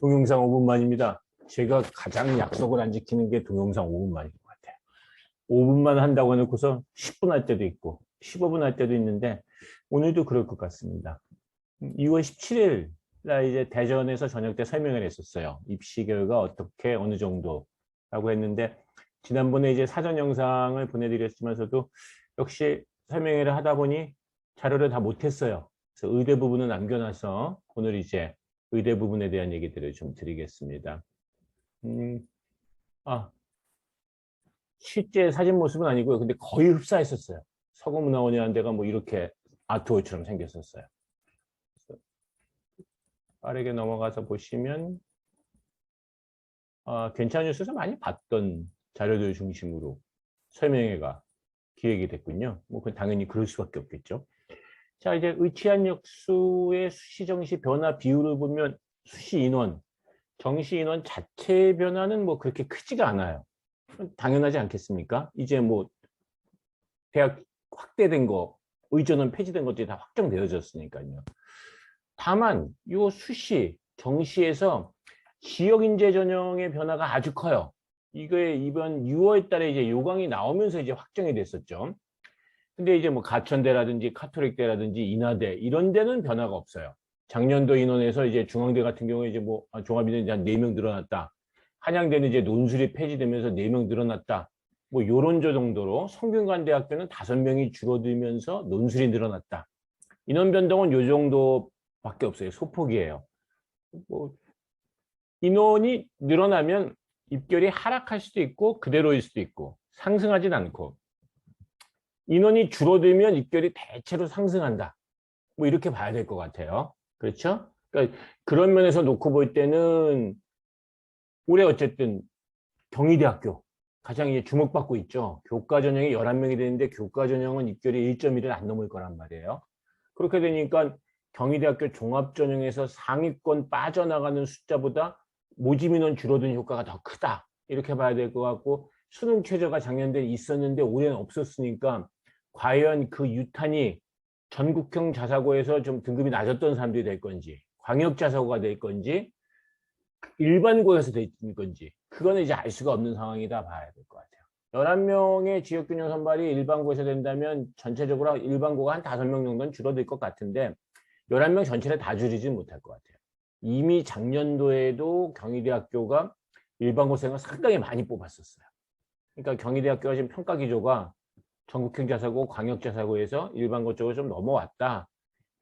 동영상 5분만입니다. 제가 가장 약속을 안 지키는 게 동영상 5분만인 것 같아요. 5분만 한다고 해놓고서 10분 할 때도 있고 15분 할 때도 있는데 오늘도 그럴 것 같습니다. 2월 17일 날 이제 대전에서 저녁 때 설명을 했었어요. 입시 결과 어떻게 어느 정도라고 했는데 지난번에 이제 사전 영상을 보내드렸지만서도 역시 설명회를 하다 보니 자료를 다 못했어요. 그래서 의대 부분은 남겨놔서 오늘 이제 의대 부분에 대한 얘기들을 좀 드리겠습니다. 실제 사진 모습은 아니고요. 근데 거의 흡사했었어요. 서구문화원이라는 데가 뭐 이렇게 아트홀처럼 생겼었어요. 빠르게 넘어가서 보시면 괜찮은 뉴스에서 많이 봤던 자료들 중심으로 설명회가 기획이 됐군요. 뭐 그건 당연히 그럴 수밖에 없겠죠. 자, 이제 의치한 역수의 수시 정시 변화 비율을 보면 수시 인원, 정시 인원 자체의 변화는 뭐 그렇게 크지가 않아요. 당연하지 않겠습니까? 이제 뭐 대학 확대된 거, 의전원 폐지된 것들이 다 확정되어졌으니까요. 다만 이 수시, 정시에서 지역인재 전형의 변화가 아주 커요. 이게 이번 6월 달에 이제 요강이 나오면서 이제 확정이 됐었죠. 근데 이제 뭐 가천대라든지 카톨릭대라든지 인하대 이런 데는 변화가 없어요. 작년도 인원에서 이제 중앙대 같은 경우에 이제 뭐 종합인원이 한 4명 늘어났다. 한양대는 이제 논술이 폐지되면서 4명 늘어났다. 뭐 요런 정도로 성균관대학교는 5명이 줄어들면서 논술이 늘어났다. 인원 변동은 요 정도밖에 없어요. 소폭이에요. 뭐 인원이 늘어나면 입결이 하락할 수도 있고 그대로일 수도 있고 상승하진 않고 인원이 줄어들면 입결이 대체로 상승한다. 뭐 이렇게 봐야 될 것 같아요. 그렇죠? 그러니까 그런 면에서 놓고 볼 때는 올해 어쨌든 경희대학교 가장 이제 주목받고 있죠. 교과 전형이 11명이 되는데 교과 전형은 입결이 1.1을 안 넘을 거란 말이에요. 그렇게 되니까 경희대학교 종합전형에서 상위권 빠져나가는 숫자보다 모집 인원 줄어든 효과가 더 크다. 이렇게 봐야 될 것 같고 수능 최저가 작년에 있었는데 올해는 없었으니까 과연 그 유탄이 전국형 자사고에서 좀 등급이 낮았던 사람들이 될 건지 광역 자사고가 될 건지 일반고에서 될 건지 그거는 이제 알 수가 없는 상황이다 봐야 될 것 같아요. 11명의 지역균형 선발이 일반고에서 된다면 전체적으로 일반고가 한 5명 정도는 줄어들 것 같은데 11명 전체를 다 줄이지는 못할 것 같아요. 이미 작년도에도 경희대학교가 일반고생을 상당히 많이 뽑았었어요. 그러니까 경희대학교가 지금 평가 기조가 전국형 자사고, 광역 자사고에서 일반고 쪽으로 좀 넘어왔다.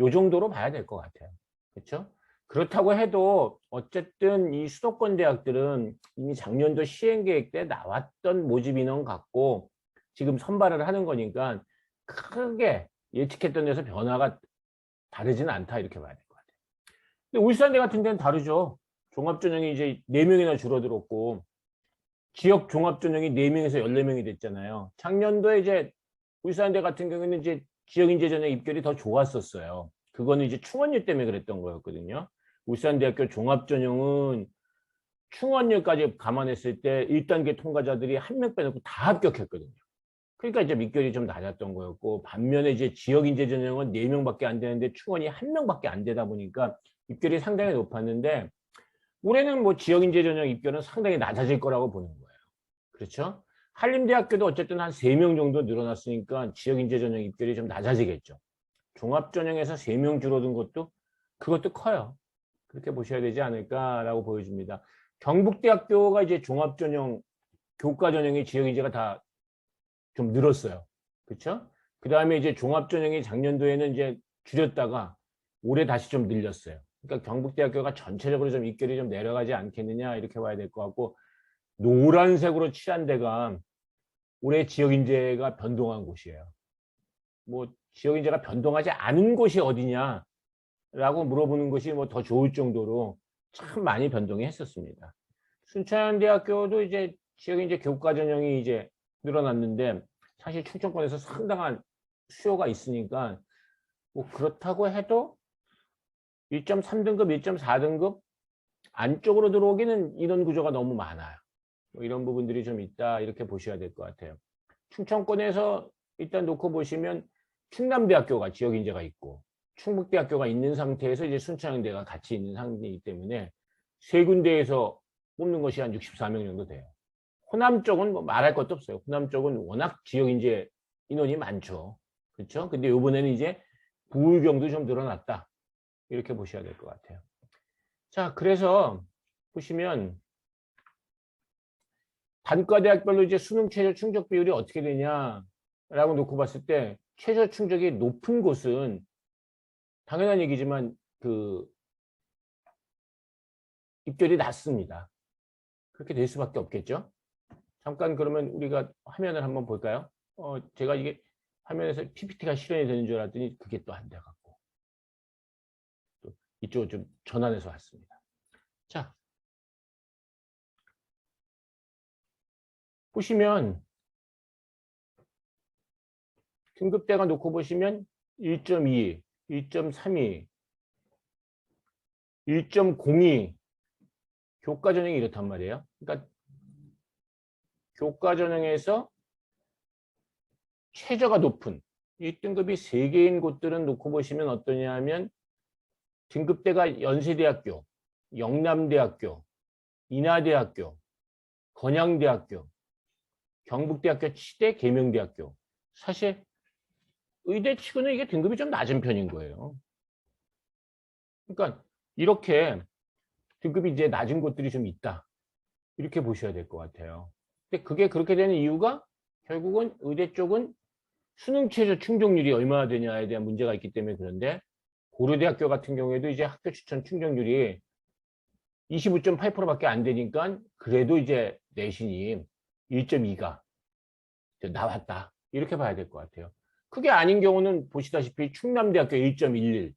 요 정도로 봐야 될 것 같아요. 그렇죠? 그렇다고 해도 어쨌든 이 수도권 대학들은 이미 작년도 시행계획 때 나왔던 모집 인원 갖고 지금 선발을 하는 거니까 크게 예측했던 데서 변화가 다르지는 않다 이렇게 봐야 될 것 같아요. 근데 울산대 같은 데는 다르죠. 종합전형이 이제 4명이나 줄어들었고 지역 종합전형이 4명에서 14명이 됐잖아요. 작년도에 이제 울산대 같은 경우에는 이제 지역인재 전형 입결이 더 좋았었어요. 그거는 이제 충원율 때문에 그랬던 거였거든요. 울산대학교 종합전형은 충원율까지 감안했을 때 1단계 통과자들이 1명 빼놓고 다 합격했거든요. 그러니까 이제 입결이 좀 낮았던 거였고 반면에 이제 지역인재 전형은 4명밖에 안 되는데 충원이 1명밖에 안 되다 보니까 입결이 상당히 높았는데 올해는 뭐 지역인재 전형 입결은 상당히 낮아질 거라고 보는 거예요. 그렇죠? 한림대학교도 어쨌든 한 3명 정도 늘어났으니까 지역인재 전형 입결이 좀 낮아지겠죠. 종합전형에서 3명 줄어든 것도 그것도 커요. 그렇게 보셔야 되지 않을까라고 보여집니다. 경북대학교가 이제 종합전형, 교과전형의 지역인재가 다 좀 늘었어요. 그렇죠? 그 다음에 이제 종합전형이 작년도에는 이제 줄였다가 올해 다시 좀 늘렸어요. 그러니까 경북대학교가 전체적으로 좀 입결이 좀 내려가지 않겠느냐 이렇게 봐야 될 것 같고 노란색으로 칠한 데가 올해 지역인재가 변동한 곳이에요. 뭐 지역인재가 변동하지 않은 곳이 어디냐라고 물어보는 것이 뭐 더 좋을 정도로 참 많이 변동이 했었습니다. 순천대학교도 이제 지역인재 교과 전형이 이제 늘어났는데 사실 충청권에서 상당한 수요가 있으니까 뭐 그렇다고 해도 1.3등급, 1.4등급 안쪽으로 들어오기는 이런 구조가 너무 많아요. 뭐 이런 부분들이 좀 있다 이렇게 보셔야 될 것 같아요. 충청권에서 일단 놓고 보시면 충남대학교가 지역인재가 있고 충북대학교가 있는 상태에서 이제 순천향대가 같이 있는 상태이기 때문에 세 군데에서 뽑는 것이 한 64명 정도 돼요. 호남 쪽은 뭐 말할 것도 없어요. 호남 쪽은 워낙 지역 이제 인원이 많죠. 그렇죠? 근데 이번에는 이제 부울경도 좀 늘어났다. 이렇게 보셔야 될 것 같아요. 자, 그래서 보시면 단과대학별로 이제 수능 최저 충족 비율이 어떻게 되냐라고 놓고 봤을 때 최저 충족이 높은 곳은 당연한 얘기지만 그 입결이 낮습니다. 그렇게 될 수밖에 없겠죠. 잠깐 그러면 우리가 화면을 한번 볼까요? 제가 이게 화면에서 PPT가 실현이 되는 줄 알았더니 그게 또 안 돼갖고 또 이쪽으로 좀 전환해서 왔습니다. 자, 보시면 등급대가 놓고 보시면 1.2, 1.32, 1.02 교과 전형이 이렇단 말이에요. 그러니까 교과 전형에서 최저가 높은 이 등급이 3개인 곳들은 놓고 보시면 어떠냐 하면 등급대가 연세대학교, 영남대학교, 인하대학교, 건양대학교, 경북대학교, 치대, 계명대학교. 사실 의대치고는 이게 등급이 좀 낮은 편인 거예요. 그러니까 이렇게 등급이 이제 낮은 곳들이 좀 있다. 이렇게 보셔야 될 것 같아요. 근데 그게 그렇게 되는 이유가 결국은 의대 쪽은 수능 최저 충족률이 얼마나 되냐에 대한 문제가 있기 때문에 그런데 고려대학교 같은 경우에도 이제 학교 추천 충족률이 25.8%밖에 안 되니까 그래도 이제 내신이 1.2가 나왔다. 이렇게 봐야 될 것 같아요. 그게 아닌 경우는 보시다시피 충남대학교 1.11,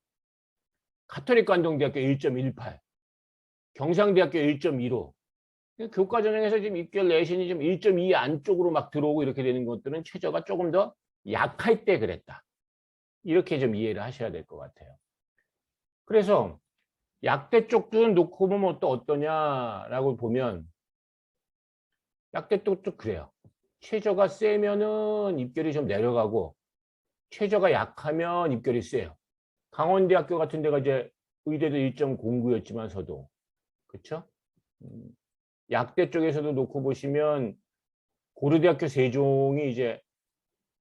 가톨릭관동대학교 1.18, 경상대학교 1.15. 교과 전형에서 지금 입결 내신이 좀 1.2 안쪽으로 막 들어오고 이렇게 되는 것들은 최저가 조금 더 약할 때 그랬다. 이렇게 좀 이해를 하셔야 될 것 같아요. 그래서 약대 쪽도 놓고 보면 또 어떠냐라고 보면 약대 쪽도 그래요. 최저가 세면은 입결이 좀 내려가고 최저가 약하면 입결이 세요. 강원대학교 같은 데가 이제 의대도 1.09였지만서도 그렇죠? 약대 쪽에서도 놓고 보시면 고려대학교 세종이 이제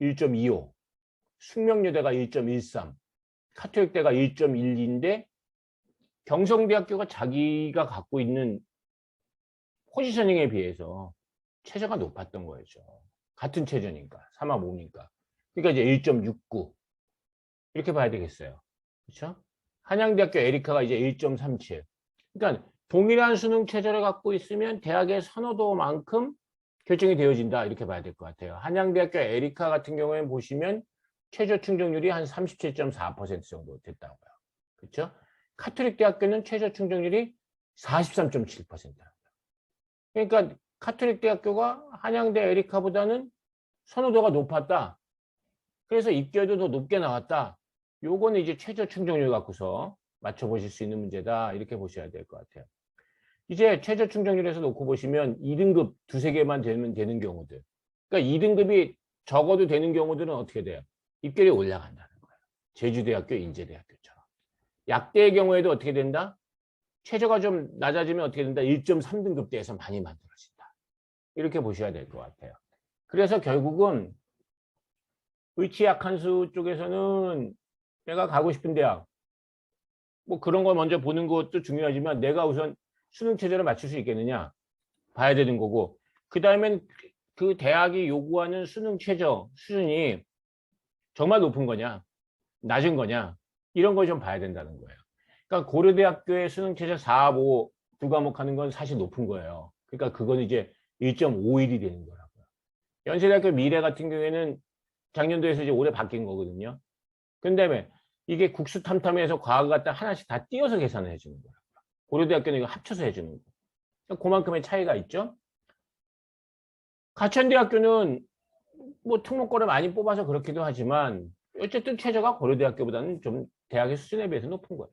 1.25, 숙명여대가 1.13, 카톨릭대가 1.12인데 경성대학교가 자기가 갖고 있는 포지셔닝에 비해서 최저가 높았던 거죠. 같은 최저니까, 3.5니까. 그러니까 이제 1.69 이렇게 봐야 되겠어요. 그렇죠? 한양대학교 에리카가 이제 1.37. 그러니까 동일한 수능 최저를 갖고 있으면 대학의 선호도만큼 결정이 되어진다 이렇게 봐야 될 것 같아요. 한양대학교 에리카 같은 경우에는 보시면 최저 충족률이 한 37.4% 정도 됐다고요. 그렇죠? 카톨릭 대학교는 최저 충족률이 43.7%. 그러니까 카톨릭 대학교가 한양대 에리카보다는 선호도가 높았다. 그래서 입결도 더 높게 나왔다. 요거는 이제 최저 충족률 갖고서 맞춰보실 수 있는 문제다. 이렇게 보셔야 될 것 같아요. 이제 최저 충족률에서 놓고 보시면 2등급 두세 개만 되면 되는 경우들. 그러니까 2등급이 적어도 되는 경우들은 어떻게 돼요? 입결이 올라간다는 거예요. 제주대학교, 인제대학교처럼. 약대의 경우에도 어떻게 된다? 최저가 좀 낮아지면 어떻게 된다? 1.3등급대에서 많이 만들어진다. 이렇게 보셔야 될 것 같아요. 그래서 결국은 의치 약한 수 쪽에서는 내가 가고 싶은 대학, 뭐 그런 걸 먼저 보는 것도 중요하지만 내가 우선 수능 체제를 맞출 수 있겠느냐 봐야 되는 거고, 그 다음엔 그 대학이 요구하는 수능 최저 수준이 정말 높은 거냐 낮은 거냐 이런 걸 좀 봐야 된다는 거예요. 그러니까 고려대학교의 수능 최저 4, 5 두 과목 하는 건 사실 높은 거예요. 그러니까 그건 이제 1.51이 되는 거라고요. 연세대학교 미래 같은 경우에는 작년도에서 이제 올해 바뀐 거거든요. 근데 이게 국수탐탐에서 과학 갖다 하나씩 다 띄어서 계산을 해주는 거예요. 고려대학교는 이거 합쳐서 해주는 거예요. 그만큼의 차이가 있죠. 가천대학교는 뭐 특목고를 많이 뽑아서 그렇기도 하지만 어쨌든 최저가 고려대학교보다는 좀 대학의 수준에 비해서 높은 거예요.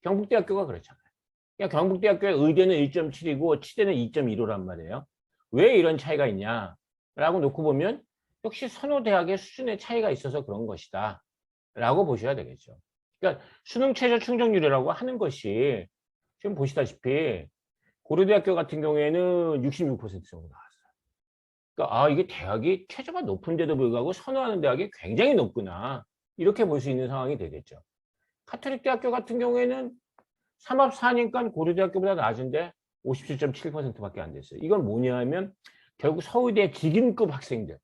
경북대학교가 그렇잖아요. 그러니까 경북대학교의 의대는 1.7이고 치대는 2.15란 말이에요. 왜 이런 차이가 있냐라고 놓고 보면 역시 선호대학의 수준의 차이가 있어서 그런 것이다 라고 보셔야 되겠죠. 그러니까 수능 최저 충족률이라고 하는 것이 지금 보시다시피 고려대학교 같은 경우에는 66% 정도 나왔어요. 그러니까 이게 대학이 최저가 높은데도 불구하고 선호하는 대학이 굉장히 높구나. 이렇게 볼 수 있는 상황이 되겠죠. 카톨릭 대학교 같은 경우에는 3합 4니까 고려대학교보다 낮은데 57.7%밖에 안 됐어요. 이건 뭐냐 하면 결국 서울대 직인급 학생들,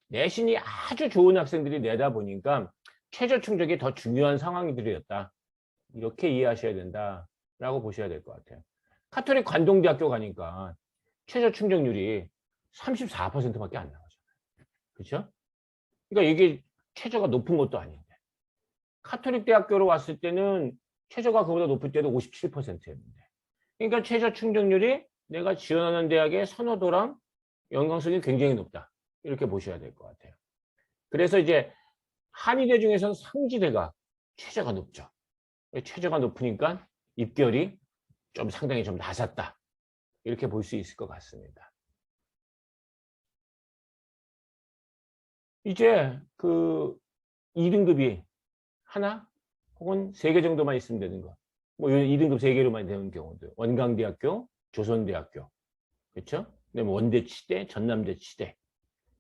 내신이 아주 좋은 학생들이 내다 보니까 최저 충족이 더 중요한 상황들이었다. 이렇게 이해하셔야 된다라고 보셔야 될 것 같아요. 카톨릭 관동대학교 가니까 최저 충족률이 34%밖에 안 나오잖아요. 그렇죠? 그러니까 이게 최저가 높은 것도 아닌데. 카톨릭 대학교로 왔을 때는 최저가 그보다 높을 때도 57%였는데. 그러니까 최저 충족률이 내가 지원하는 대학의 선호도랑 연관성이 굉장히 높다. 이렇게 보셔야 될 것 같아요. 그래서 이제 한의대 중에서는 상지대가 최저가 높죠. 최저가 높으니까 입결이 좀 상당히 좀 낮았다. 이렇게 볼 수 있을 것 같습니다. 이제 그 2등급이 하나 혹은 3개 정도만 있으면 되는 거. 뭐 2등급 3개로만 되는 경우도. 원광대학교, 조선대학교. 그렇죠? 그다음에 원대치대, 전남대치대.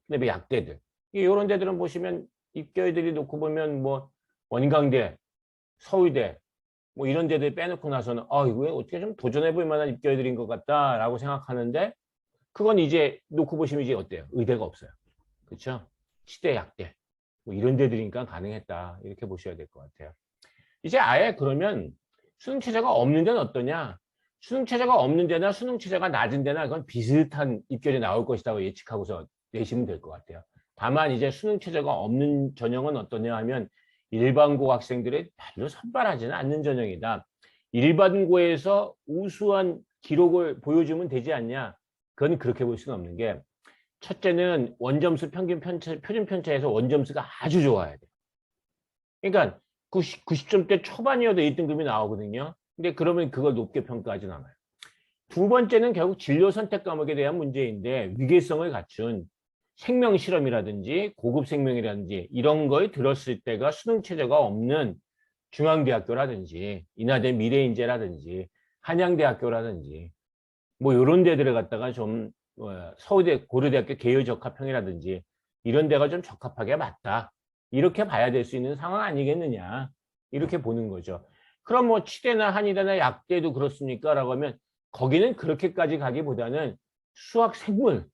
그다음에 약대들. 이런 데들은 보시면 입결들이 놓고 보면 뭐 원광대, 서울대 뭐 이런 데들 빼놓고 나서는 이거 어떻게 좀 도전해 볼 만한 입결들인 것 같다라고 생각하는데 그건 이제 놓고 보시면 이제 어때요? 의대가 없어요. 그렇죠? 치대, 약대 뭐 이런 데들이니까 가능했다. 이렇게 보셔야 될 것 같아요. 이제 아예 그러면 수능 체제가 없는 데는 어떠냐? 수능 체제가 없는 데나 수능 체제가 낮은 데나 그건 비슷한 입결이 나올 것이라고 예측하고서 내시면 될 것 같아요. 다만 이제 수능 체제가 없는 전형은 어떠냐 하면 일반고 학생들이 별로 선발하지는 않는 전형이다. 일반고에서 우수한 기록을 보여주면 되지 않냐? 그건 그렇게 볼 수는 없는 게 첫째는 원점수 평균 편차, 표준 편차에서 원점수가 아주 좋아야 돼. 그러니까 90점대 초반이어도 1등급이 나오거든요. 근데 그러면 그걸 높게 평가하진 않아요. 두 번째는 결국 진로 선택 과목에 대한 문제인데 위계성을 갖춘 생명 실험이라든지 고급 생명이라든지 이런 거에 들었을 때가 수능 체제가 없는 중앙대학교라든지 인하대 미래인재라든지 한양대학교라든지 뭐 이런 데들을 갖다가 좀 서울대 고려대학교 계열적합형이라든지 이런 데가 좀 적합하게 맞다. 이렇게 봐야 될 수 있는 상황 아니겠느냐. 이렇게 보는 거죠. 그럼 뭐 치대나 한의대나 약대도 그렇습니까? 라고 하면 거기는 그렇게까지 가기보다는 수학, 생물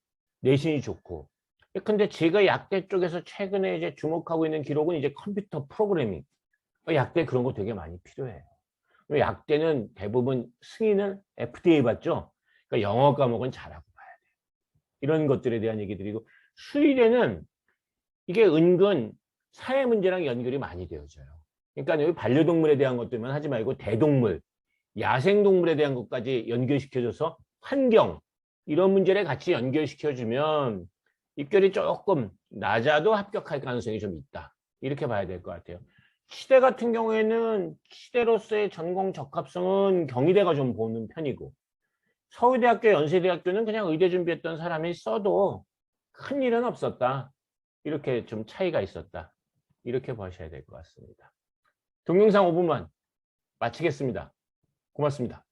내신이 좋고. 근데 제가 약대 쪽에서 최근에 이제 주목하고 있는 기록은 이제 컴퓨터 프로그래밍. 약대 그런 거 되게 많이 필요해요. 약대는 대부분 승인을 FDA 받죠. 그러니까 영어 과목은 잘하고 봐야 돼요. 이런 것들에 대한 얘기 드리고 수의대는 이게 은근 사회 문제랑 연결이 많이 되어져요. 그러니까 여기 반려동물에 대한 것들만 하지 말고 대동물, 야생동물에 대한 것까지 연결시켜줘서 환경 이런 문제를 같이 연결시켜주면 입결이 조금 낮아도 합격할 가능성이 좀 있다. 이렇게 봐야 될 것 같아요. 치대 같은 경우에는 치대로서의 전공 적합성은 경희대가 좀 보는 편이고 서울대학교, 연세대학교는 그냥 의대 준비했던 사람이 써도 큰 일은 없었다. 이렇게 좀 차이가 있었다. 이렇게 보셔야 될 것 같습니다. 동영상 5분만 마치겠습니다. 고맙습니다.